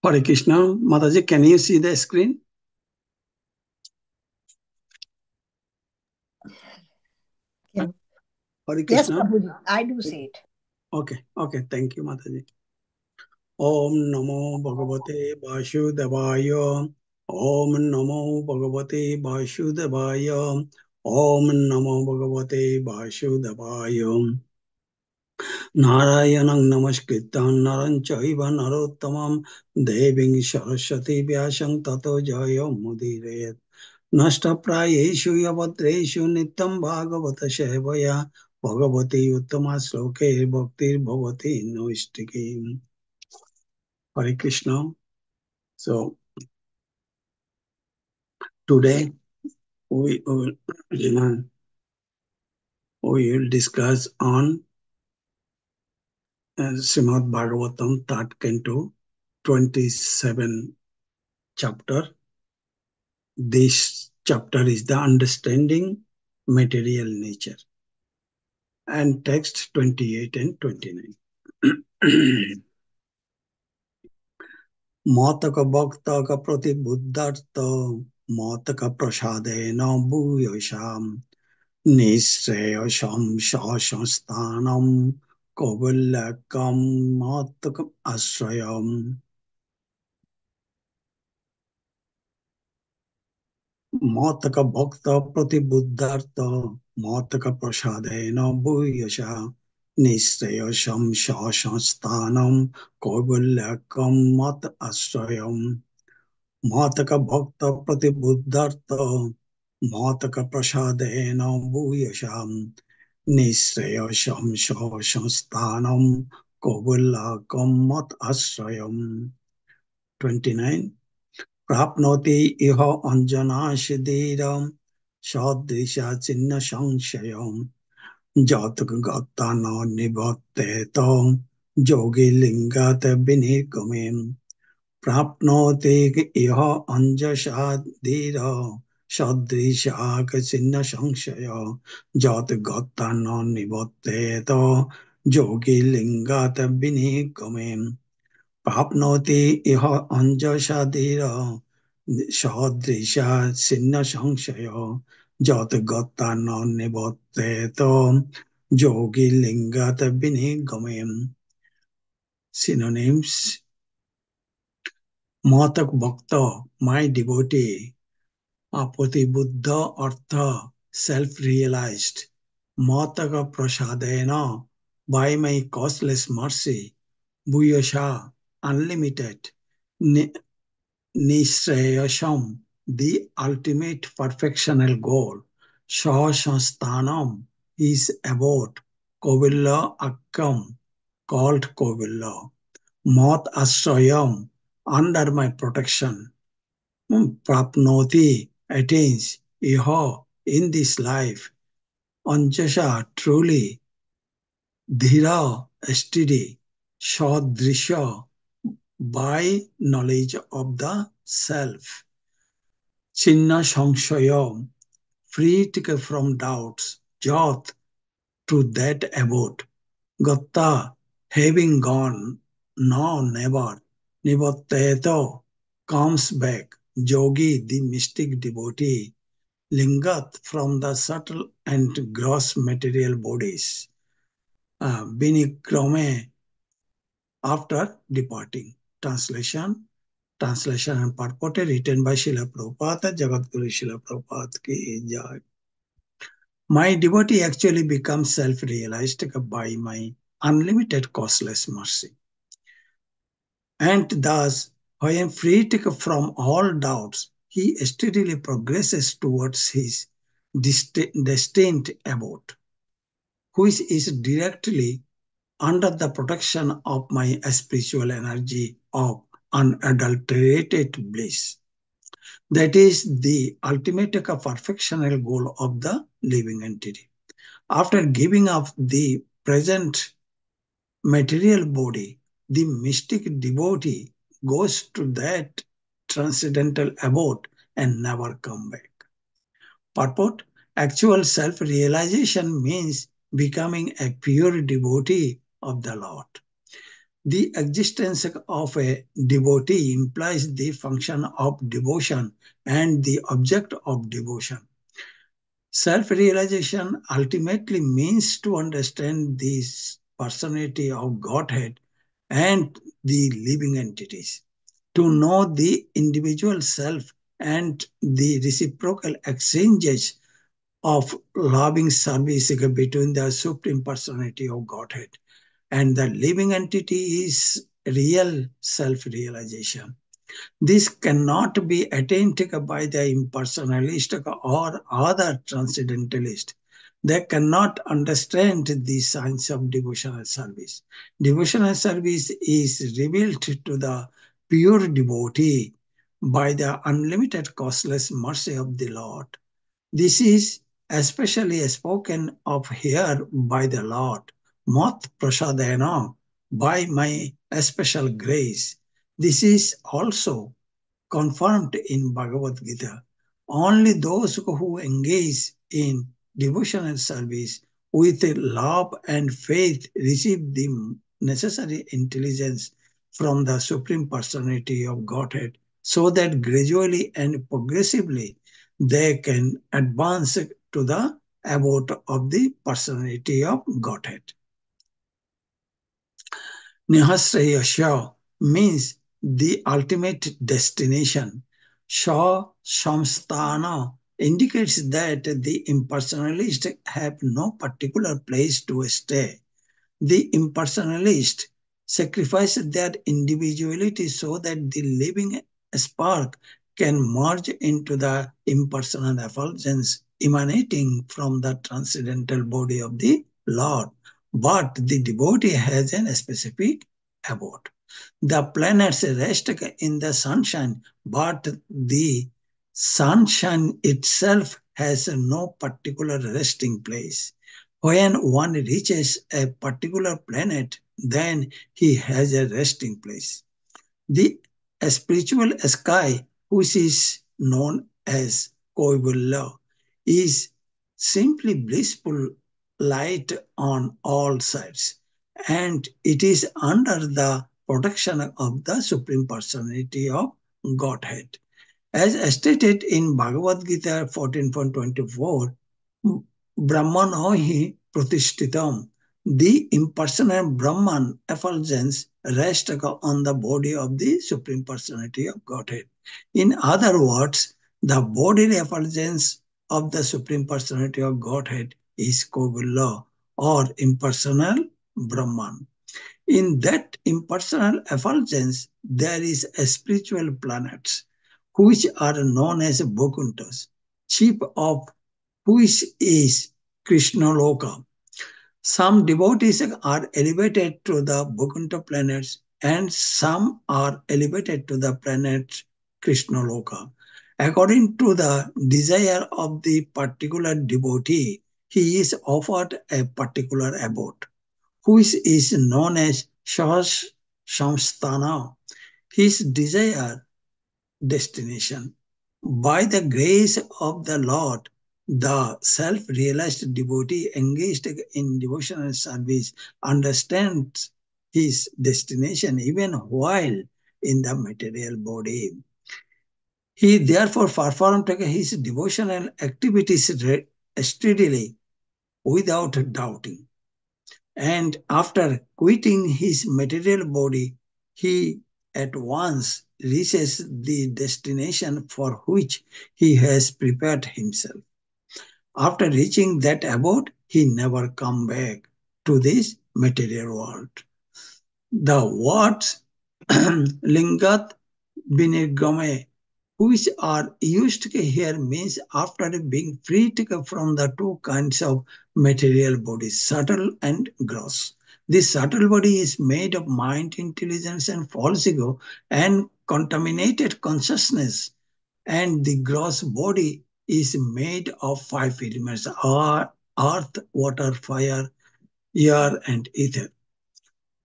Hare Krishna. Mataji, can you see the screen? Yeah. Hare Yes, Krishna. Prabhuji, I do see it. Okay. Thank you, Mataji. Om Namo Bhagavate Vasudevaya. Om Namo Bhagavate Vasudevaya. Om Namo Bhagavate Vasudevaya. Narayanam Namaskritam Naram Chaiva Narottamam Deving Saraswati Vyasam Tato Jaya Mudirayat. Nashtaprayeshu yavatreshu nityam bhagavata sevaya bhagavati uttama sloke bhaktir bhavati noistiki. Hare Krishna. So today we will, we will discuss on Srimad Bhagavatam, third canto, 27 chapter. This chapter is the understanding material nature, and text 28 and 29. मौतक भक्तक प्रतिबुद्धर्थ मौतक प्रसादेन भूयसाम निःश्रेयसं संस्थानं कौवल्यकं मौतक आश्रयम्. मौतक भक्त प्रतिबुद्धर्थ मौतक प्रसादेन भूयसा निःश्रेयसं संस्थानं कौवल्यकं मत आश्रयम्. मौतक भक्त प्रतिबुद्धर्थ मौतक प्रसादेन भूयसाम निःश्रेयसं संस्थानं कौवल्यकं मत आश्रयम्. 29. प्राप्नोति इह अंजनाशधीरं सदृशा चिन्ह संशयम् जातकगता न निबध्येत योगी लिंगात् विनिर्गमेम्. प्राप्नोति इह अंजसाधीर सदृशाक चिन्ह संशय जातगता न निबध्येत योगी लिंगात् विनिर्गमेम्. प्राप्नोति इह अंजसाधीर सदृशा चिन्ह संशय जातगता न निबध्येत योगी लिंगात् विनिर्गमेम्. Synonyms: Matak Bhakta, my devotee. Apati Buddha Artha, self-realized. Mataka Prasadena, by my causeless mercy. Bhuyasha, unlimited. Nishreyasham, the ultimate perfectional goal. Shashastanam, his abode. Kovilla Akkam, called Kovilla. Mat Ashrayam, under my protection. Prapnoti, attains. Iha, in this life. Anjasha, truly. Dhira, steady. Shadrisha, by knowledge of the self. Chinna Samshaya, free from doubts. Jat, to that abode. Gatta, having gone. No, never. Nivatteto, comes back. Yogi, the mystic devotee. Lingat, from the subtle and gross material bodies. Binikrame, after departing. Translation and purport written by Srila Prabhupada, Jagadguru Srila Prabhupada ki jai. My devotee actually becomes self-realized by my unlimited causeless mercy. And thus, when freed from all doubts, he steadily progresses towards his destined abode, which is directly under the protection of my spiritual energy of unadulterated bliss. That is the ultimate perfectional goal of the living entity. After giving up the present material body, the mystic devotee goes to that transcendental abode and never come back. Purport: actual self-realization means becoming a pure devotee of the Lord. The existence of a devotee implies the function of devotion and the object of devotion. Self realization ultimately means to understand this personality of Godhead and the living entities, to know the individual self and the reciprocal exchanges of loving service between the Supreme Personality of Godhead and the living entity is real self realization. This cannot be attained by the impersonalist or other transcendentalist. They cannot understand the science of devotional service. Devotional service is revealed to the pure devotee by the unlimited costless mercy of the Lord. This is especially spoken of here by the Lord. Mat prasadena, by my special grace. This is also confirmed in Bhagavad Gita. Only those who engage in devotional service with love and faith receive the necessary intelligence from the Supreme Personality of Godhead so that gradually and progressively they can advance to the abode of the Personality of Godhead. Nihasraya means the ultimate destination. Sha Shamsthana indicates that the impersonalists have no particular place to stay. The impersonalists sacrifice their individuality so that the living spark can merge into the impersonal effulgence emanating from the transcendental body of the Lord. But the devotee has a specific abode. The planets rest in the sunshine, but the sunshine itself has no particular resting place. When one reaches a particular planet, then he has a resting place. The spiritual sky, which is known as Koibulla, is simply blissful light on all sides, and it is under the protection of the Supreme Personality of Godhead. As stated in Bhagavad Gita 14.24, Brahmano hi pratishthitam, the impersonal Brahman effulgence rests on the body of the Supreme Personality of Godhead. In other words, the bodily effulgence of the Supreme Personality of Godhead is Kogula or impersonal Brahman. In that impersonal effulgence, there is a spiritual planets, which are known as Bokuntas, chief of which is Krishnaloka. Some devotees are elevated to the Vaikuntha planets and some are elevated to the planet Krishnaloka. According to the desire of the particular devotee, he is offered a particular abode, which is known as Shas Shamsthana, his desire destination. By the grace of the Lord, the self realized devotee engaged in devotional service understands his destination even while in the material body. He therefore performed his devotional activities steadily without doubting. And after quitting his material body, he at once reaches the destination for which he has prepared himself. After reaching that abode, he never come back to this material world. The words lingat binirgame, which are used here, means after being freed from the two kinds of material bodies, subtle and gross. This subtle body is made of mind, intelligence, and false ego, and contaminated consciousness. And the gross body is made of five elements: earth, water, fire, air, and ether.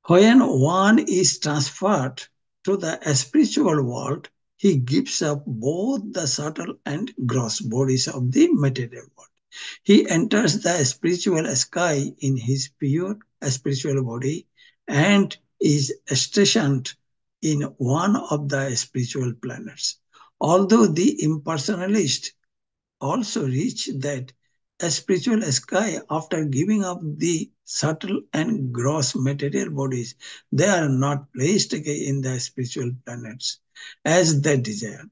When one is transferred to the spiritual world, he gives up both the subtle and gross bodies of the material world. He enters the spiritual sky in his pure spiritual body and is stationed in one of the spiritual planets. Although the impersonalist also reach that a spiritual sky after giving up the subtle and gross material bodies, they are not placed in the spiritual planets as they desire.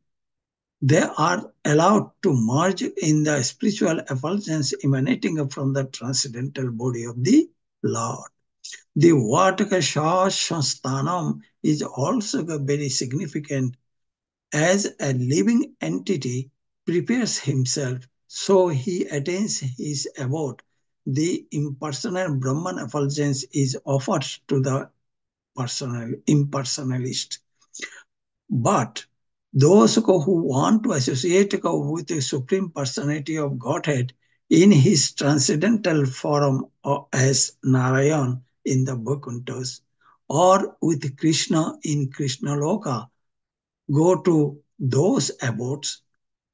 They are allowed to merge in the spiritual effulgence emanating from the transcendental body of the Lord. The word Shasthanam is also very significant as a living entity prepares himself so he attains his abode. The impersonal Brahman effulgence is offered to the personal impersonalist. But those who want to associate with the Supreme Personality of Godhead in his transcendental form as Narayan in the Vaikuntras or with Krishna in Krishna Loka go to those abodes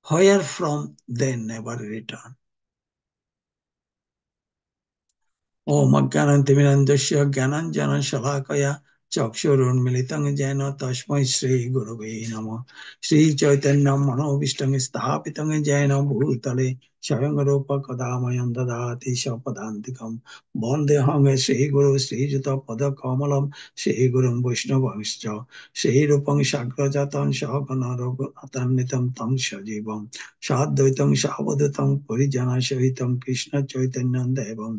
where from they never return. ओम अज्ञानतिमिरन्दस्य ज्ञानाञ्जनशलाकया चक्षुरुन्मिलितं येन तस्मै श्रीगुरवे नमः श्रीचैतन्यं मनोभीष्टं स्थापितं येन भूतले स्वयं रूप कदा मह्यं ददाति स्वपदान्तिकं वन्देऽहं श्रीगुरु श्रीयुतपदकमलं श्रीगुरुं वैष्णवंश्च श्रीरूपं साग्रजातं सहगण रघुनाथान्वितं तं सजीवं साद्वैतं सावधूतं परिजनसहितं कृष्णचैतन्यं देवं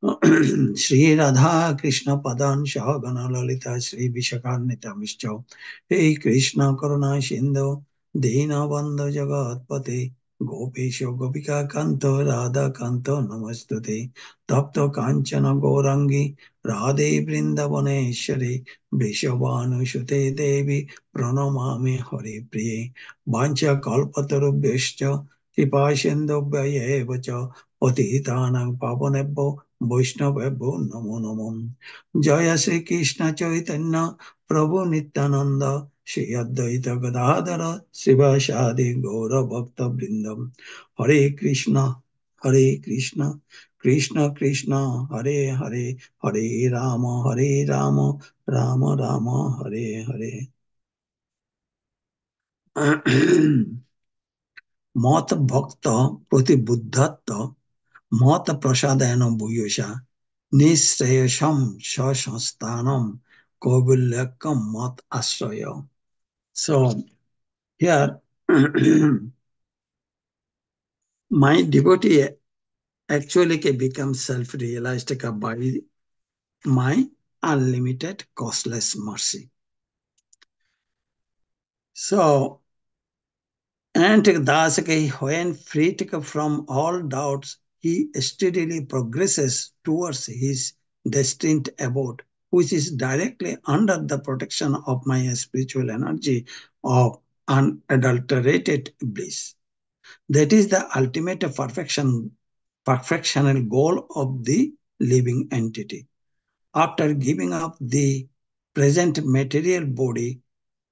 Shri Radha Krishna Padan Shahagana Lalita Shri Vishakharnitamischa Hey Krishna Karuna Sindhu Dina Bandha Jagatpate Gopesho Gopika Kanto Radha Kanto Namastute Tapto Kanchana Gorangi Radhe Vrindavaneshwari Vrishabhanu Shute Devi Pranamami Hari Priye Vancha Kalpatarubhyascha Kipashendobhyayevacha Patitanang Pavanebbo বৈষ্ণবেভ্যো নমো নমঃ জয় শ্রীকৃষ্ণ চৈতন্য প্রভু নিত্যানন্দ শ্রী অদ্বৈত গদাধর শিবাসাদি গৌর ভক্ত বৃন্দম হরে কৃষ্ণ কৃষ্ণ কৃষ্ণ হরে হরে হরে রাম রাম রাম হরে হরে মত ভক্ত প্রতি বুদ্ধত্ব মত প্রসাদায়ন ভূয়সা নিঃশ্রেয়সম স্বসংস্থানম কৌবল্যকম মত আশ্রয়. So here my devotee actually becomes self-realized by my unlimited costless mercy. So and thus when freed from all doubts, he steadily progresses towards his destined abode, which is directly under the protection of my spiritual energy of unadulterated bliss. That is the ultimate perfectional goal of the living entity. After giving up the present material body,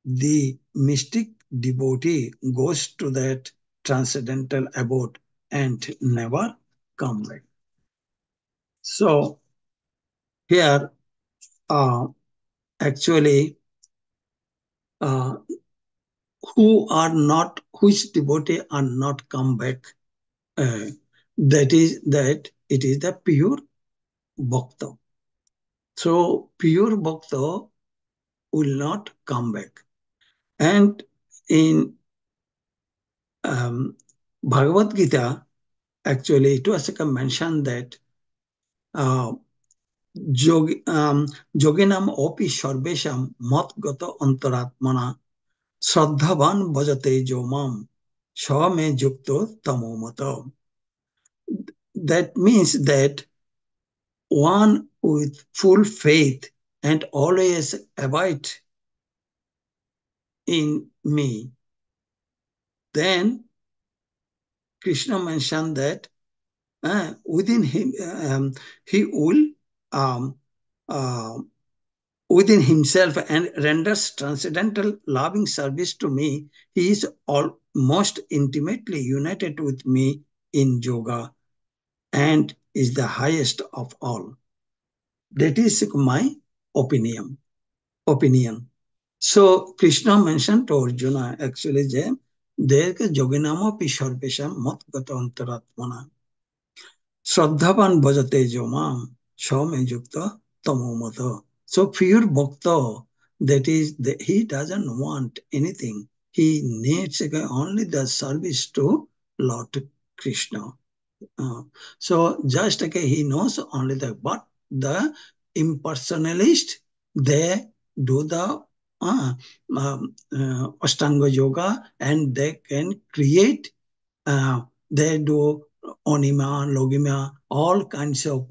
the mystic devotee goes to that transcendental abode and never come back. So here, actually, which devotee are not come back? That it is the pure bhakta. So pure bhakta will not come back. And in Bhagavad Gita, actually, it was mentioned that যোগিনাম অপি সর্বেশাম মতগত অন্তরাত্মনা শ্রদ্ধাবান ভজতে যোমাম স্বমে যুক্ত তমোমত. That means that one with full faith and always abide in me, then Krishna mentioned that within him he will within himself and renders transcendental loving service to me. He is most intimately united with me in yoga and is the highest of all. That is my opinion. Opinion. So Krishna mentioned to Arjuna actually that there ke joginamo pi sarvesham matgata antaratmana. Shraddhavan bhajate jomam shame yukta tamomata. So pure bhakta, that is, he doesn't want anything. He needs only the service to Lord Krishna. Uh, so just he knows only that, but the impersonalist, they do the Ashtanga yoga, and they can create, they do onima, logima, all kinds of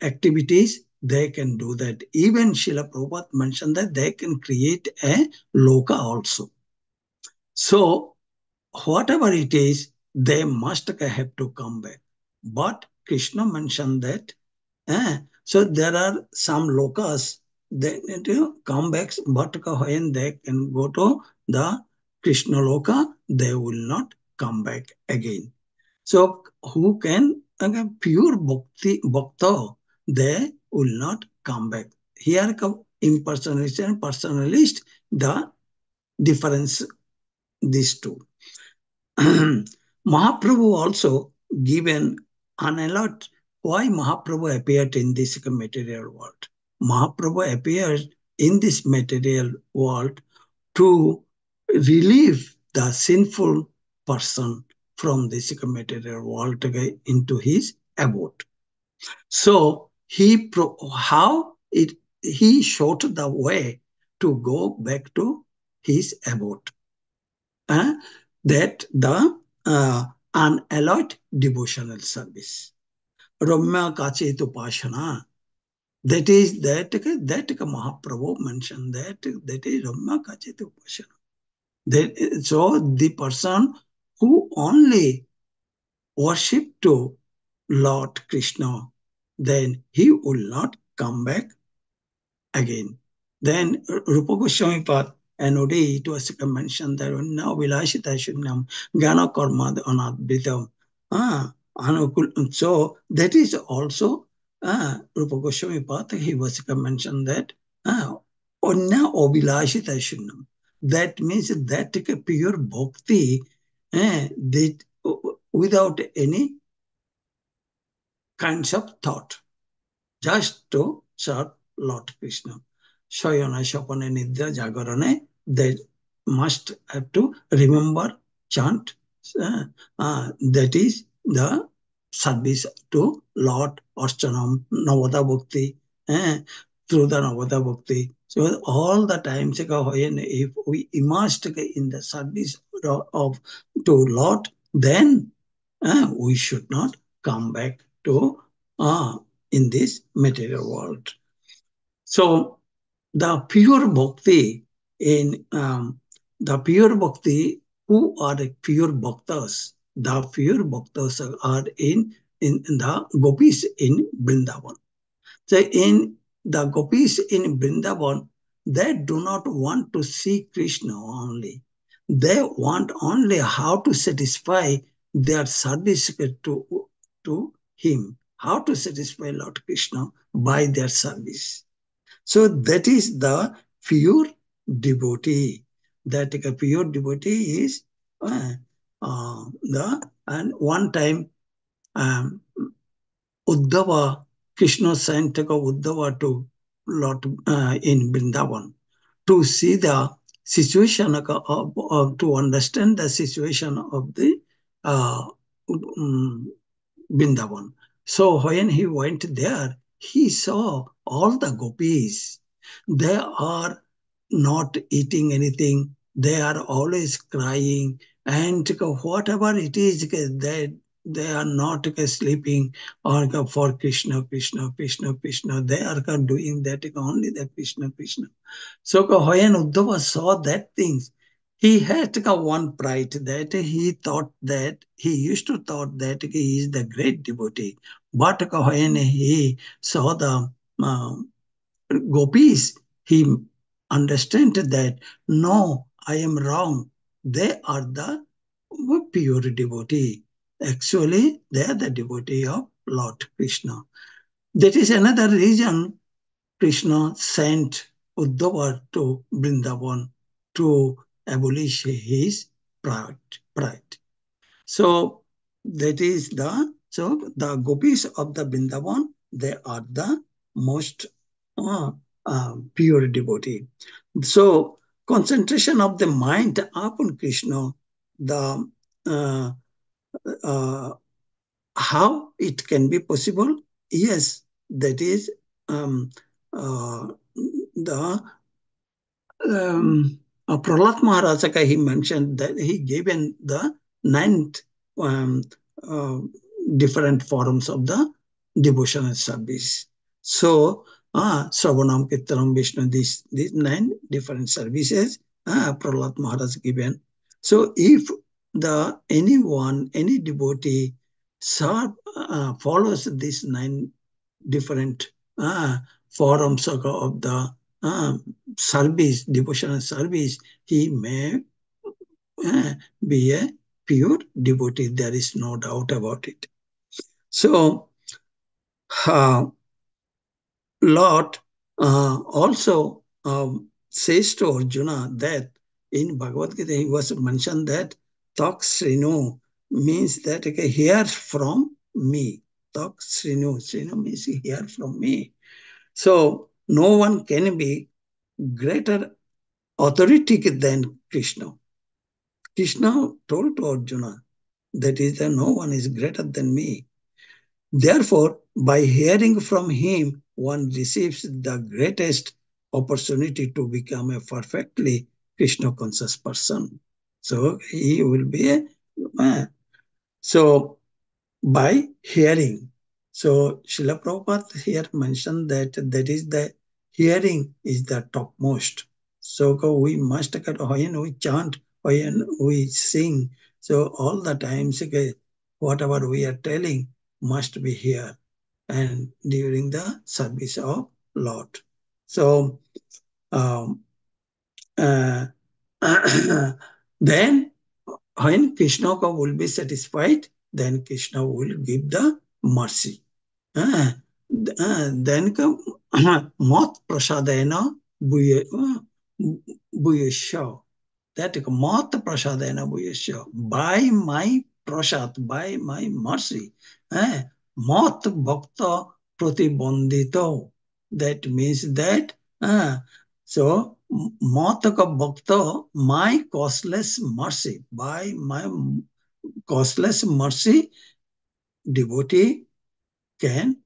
activities. They can do that. Even Srila Prabhupada mentioned that they can create a loka also. So whatever it is, they must have to come back. But Krishna mentioned that, so there are some lokas, they need to come back, but when they can go to the Krishna loka, they will not come back again. So who can, again, pure bhakta, they will not come back. Here come impersonalist and personalist, the difference, these two. Mahaprabhu also given an alert why Mahaprabhu appeared in this material world. Mahaprabhu appeared in this material world to relieve the sinful person from this material world into his abode. So how it he showed the way to go back to his abode. That the unalloyed devotional service. Ramya Kachit Upashana. That is that Mahaprabhu mentioned that is Ramya Kachit Upashana. So the person who only worship to Lord Krishna, then he will not come back again. Then Rupa Goswami Pad and Odi, it was mentioned that now Vilashita Shunyam, Gana Karma Anadvitam. So that is also Rupa Goswami Pad, he was mentioned that Onna Obilashita Shunyam. That means that pure bhakti, that without any kinds of thought, just to serve Lord Krishna. Shayana, Shapana, Nidra, Jagarane, they must have to remember, chant. That is the service to Lord Archanam, Navada Bhakti, through the Navada Bhakti. So all the times, if we immersed in the service of to Lord, then we should not come back to in this material world. So the pure bhakti the pure bhakti, who are the pure bhaktas? The pure bhaktas are in the gopis in Vrindavan. So in the gopis in Vrindavan, they do not want to see Krishna only. They want only how to satisfy their service to him, how to satisfy Lord Krishna by their service. So that is the pure devotee. That pure devotee is and one time um, Uddhava, Krishna sent Uddhava to Lord in Vrindavan to see the situation to understand the situation of the uh, Vrindavan. So when he went there, he saw all the gopis. They are not eating anything. They are always crying, and whatever it is, they are not sleeping or for Krishna, Krishna, Krishna, Krishna. They are doing that only the Krishna, Krishna. So when Uddhava saw that things, he had one pride that he thought that he used to thought that he is the great devotee. But when he saw the uh, gopis, he understood that no, I am wrong. They are the pure devotee. Actually, they are the devotee of Lord Krishna. That is another reason Krishna sent Uddhava to Vrindavan to abolish his pride. pride. So that is the gopis of the Vrindavan, they are the most pure devotee. So concentration of the mind upon Krishna, the uh, uh, how it can be possible? Yes, that is um, uh, the Prahlad Maharajaka, he mentioned that he given the nine um, uh, different forms of the devotional service. So, Sravanam, Kirtanam, Vishnu, these nine different services Prahlad Maharaj given. So, if any devotee follows these nine different forms of the uh, service, devotional service, he may be a pure devotee. There is no doubt about it. So, uh, Lord also says to Arjuna that in Bhagavad Gita, he was mentioned that Tak Srinu means that okay, hear from me. Tak Srinu. Srinu means hear from me. So, no one can be greater authority than Krishna. Krishna told to Arjuna that is that no one is greater than me. Therefore, by hearing from him, one receives the greatest opportunity to become a perfectly Krishna conscious person. So he will be a so by hearing. So Srila Prabhupada here mentioned that that is the hearing is the topmost. So we must when we chant, when we sing, so all the times whatever we are telling must be here and during the service of Lord. So um, uh, then when Krishna will be satisfied, then Krishna will give the mercy. Then mat prasadena bhuyasya. That mat prasadena bhuyasya. By my prasad, by my mercy, mat bhakta pratibandhito. That means that so mat ka bhakta, my costless mercy, by my costless mercy, devotee can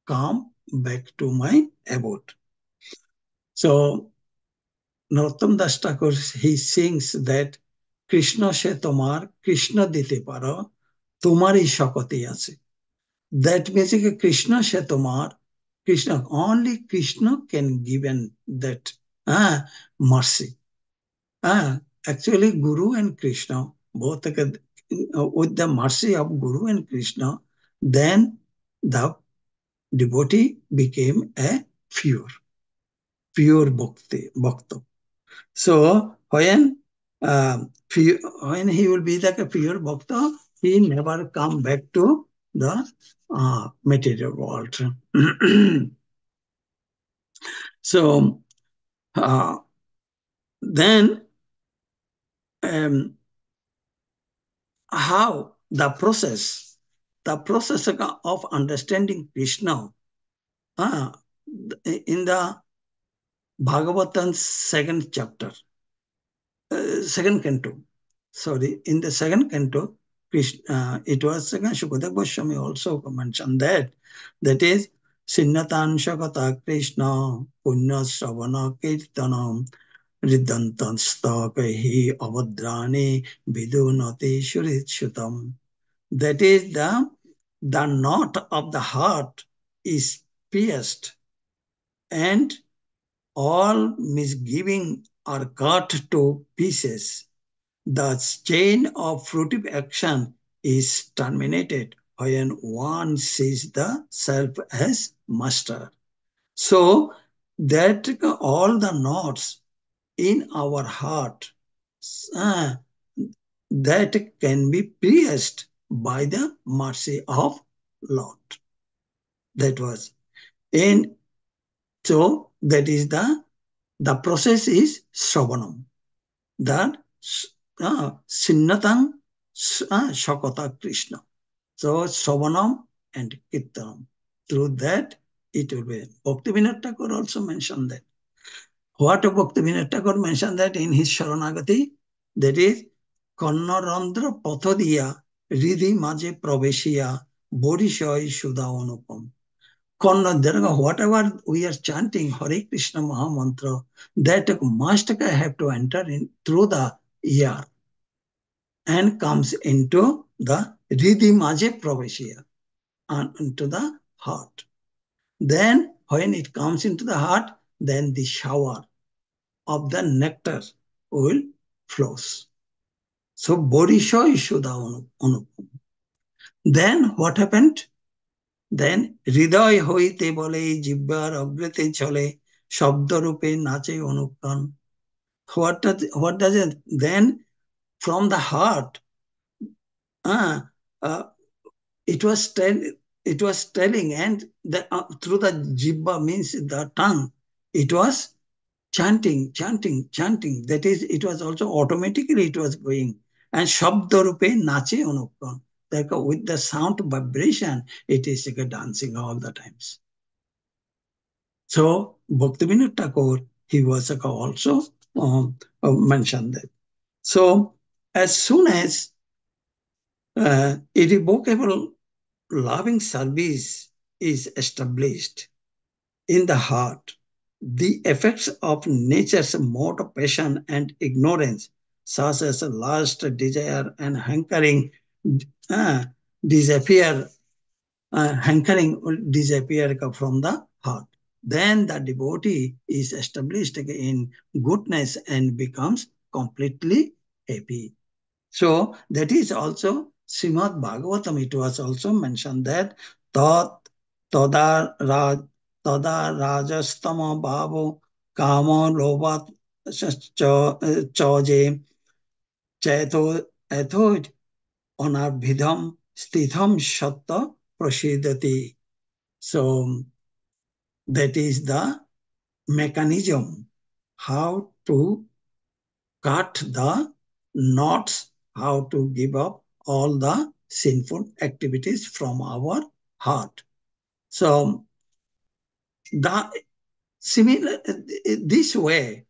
come back to my abode. So Narottam Das Thakur, he sings that Krishna se tomar Krishna dite paro, tomari shakati ase. That means Krishna se tomar, Krishna, only Krishna can give that mercy. Actually, Guru and Krishna, both with the mercy of Guru and Krishna, then the devotee became a pure bhakta. So when he will be like a pure bhakta, he never come back to the material world. So then how the process of understanding Krishna in the Bhagavatam second chapter, second canto. Sorry, in the second canto, Krishna, it was Shukadeva Goswami also mentioned that is Sinnatan Shakata Krishna Punya Savana Kirtanam Ridantanstakahi Avadrani Vidunati Shurishutam. That is the knot of the heart is pierced and all misgiving are cut to pieces. The chain of fruitive action is terminated when one sees the self as master. So that all the knots in our heart uh, that can be pierced by the mercy of Lord. That was in So that is the process is Shravanam. That Sinnatang Shakata Krishna. So Shravanam and Kirtanam. Through that, it will be. Bhaktivinoda Thakur also mentioned that. What Bhaktivinoda Thakur mentioned that in his Sharanagati, that is Kannarandra Pathodiya Ridhi Maje Praveshiya Bodhishoy Shuddha Anupam. Whatever we are chanting Hare Krishna Maha Mantra, that must have to enter in through the ear and comes into the Ridhi Maje Praveshiya and into the heart. Then when it comes into the heart, then the shower of the nectar will flows. So Bodhisho Ishuddha Anupam. Then what happened? Then হৃদয় হইতে বলে জিহ্বার অগ্রতে চলে শব্দরূপে নাচে অনুক্ষণ. What does it? Then from the heart, uh, uh, it was telling, and through the jibba means the tongue, it was chanting. That is, it was also automatically it was going. And shabdarupe nache anukkan. Like with the sound vibration, it is like a dancing all the times. So Bhaktivinoda Thakur, he was also mentioned that. So as soon as irrevocable loving service is established in the heart, the effects of nature's mode of passion and ignorance, such as lust, desire, and hankering, uh, disappear. Hankering will disappear from the heart. Then the devotee is established in goodness and becomes completely happy. So that is also Srimad Bhagavatam. It was also mentioned that Tat Tada Raj Tada Rajastama Bhavo Kama Lovat Chaje Chaito Athoid Onabhidham Stitham Shatta Prasidati. So that is the mechanism how to cut the knots, how to give up all the sinful activities from our heart. So the similar this way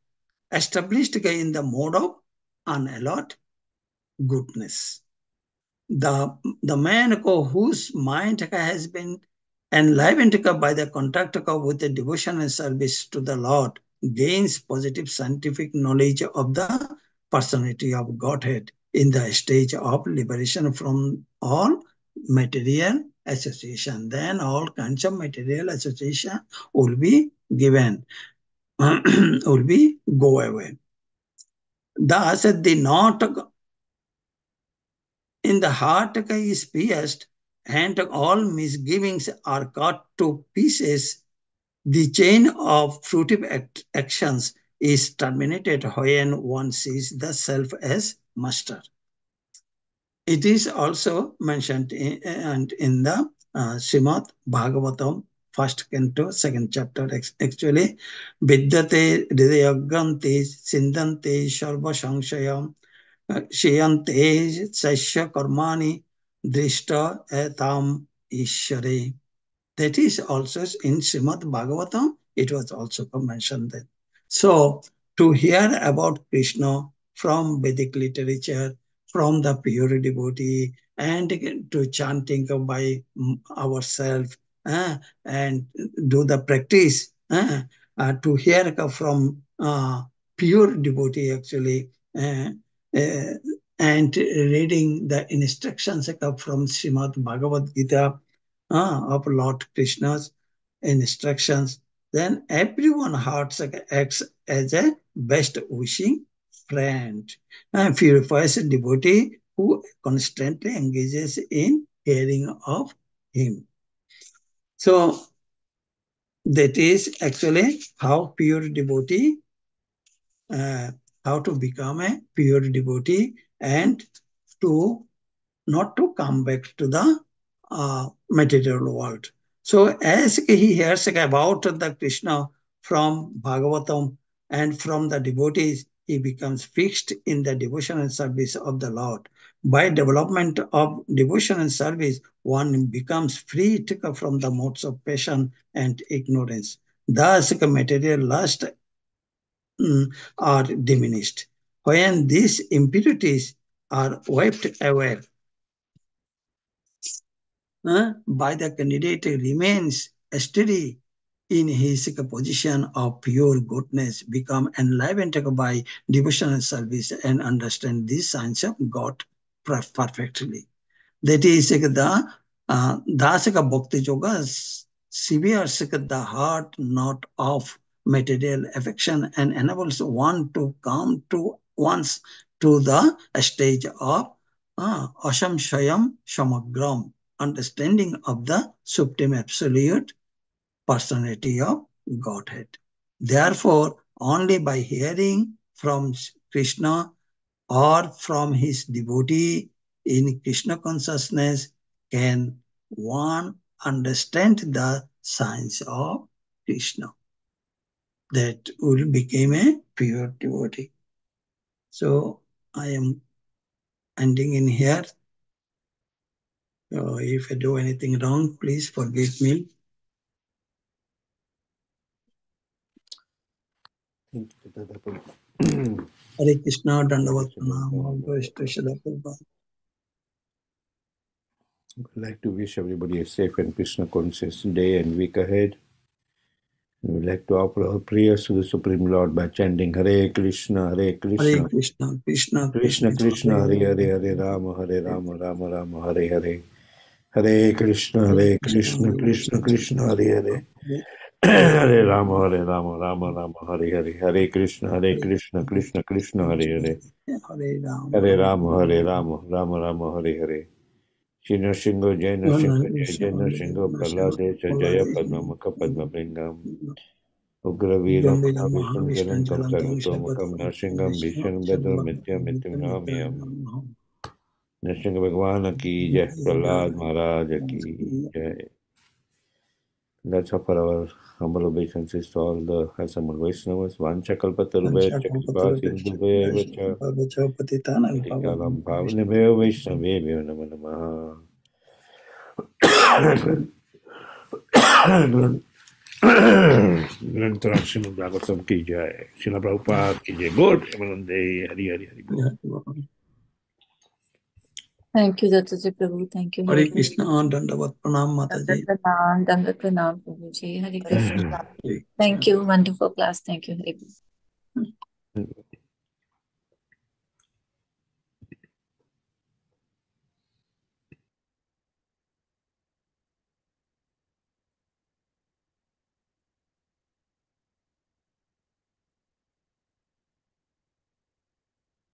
established in the mode of unalloyed goodness. The man whose mind has been enlivened by the contact with the devotion and service to the Lord gains positive scientific knowledge of the personality of Godhead in the stage of liberation from all material association. Then all kinds of material association will be given, will be go away. Thus, the knot in the heart is pierced, and all misgivings are cut to pieces. The chain of fruitive actions is terminated when one sees the self as master. It is also mentioned in the Srimad Bhagavatam, first canto, second chapter. Actually, Vidyate Hridayagranti Sindante Sarva Samshayam Shayante Sasya Karmani Drishta Etam Ishare. That is also in Srimad Bhagavatam, it was also mentioned there. So, to hear about Krishna from Vedic literature, from the pure devotee, and to chanting by ourselves, and do the practice, to hear from pure devotee actually, uh, and reading the instructions from Srimad Bhagavad Gita, of Lord Krishna's instructions, then everyone heart acts as a best wishing friend and purifies a devotee who constantly engages in hearing of him. So that is actually how pure devotee, how to become a pure devotee and to not to come back to the material world. So as he hears about the Krishna from Bhagavatam and from the devotees, he becomes fixed in the devotion and service of the Lord. By development of devotion and service, one becomes free from the modes of passion and ignorance. Thus, material lust are diminished. When these impurities are wiped away, by the candidate remains steady in his position of pure goodness, become enlivened by devotion and service, and understand this science of God perfectly. That is the Dasaka Bhakti Yoga severes the heart knot of material affection and enables one to come to once to the stage of Asamshayam Samagram, understanding of the Supreme Absolute Personality of Godhead. Therefore, only by hearing from Krishna or from his devotee in Krishna consciousness can one understand the science of Krishna. That will become a pure devotee. So I am ending in here. If I do anything wrong, please forgive me. Thank you, Dada Prabhu. Hare Krishna, Dandavat Pranam, all goes to Srila Prabhupada. I'd like to wish everybody a safe and Krishna conscious day and week ahead. We would like to offer our prayers to the Supreme Lord by chanting Hare Krishna, Hare Krishna, Hare Krishna, Krishna Krishna Krishna, Hare Hare, Hare Rama, Rama Rama, Hare Hare. Hare Krishna, Krishna Krishna, Hare Hare. Hare Rama, Rama Rama, Hare Hare. Hare Krishna, Krishna Krishna, Hare Hare. Hare Rama, Rama Rama, Hare Hare. Shino Shingo, Jai Shingo, Prahlade, Jaya Padma Mukha Padma Bringam. Ugraviram, Vishnu Jalantam Sarvatomukam, Narsingam, Bhisham Bedram, Mityam Namiyam. Nrsimha Bhagwan ki Jai, Prahlad Maharaj ki Jai. Let's offer our humble obeisances to all the Assembled Vaishnavas. Vanchakalpatarubhaya Chakripa Sindhubhaya Vacha Patikalam Pavanebhaya Vaishnavebhaya Namo Namaha. Grantara Srimad Bhagavatam ki Jai. Srila Prabhupada ki Jai. Good Emanande. Hari Hari Hari Bol. Thank you, Dattaji Prabhu. Thank you. Hare Krishna, Dandavat Pranam Mataji. Dandavat Pranam Prabhuji. Hare Krishna. Thank you. Wonderful class. Thank you. Hare Krishna.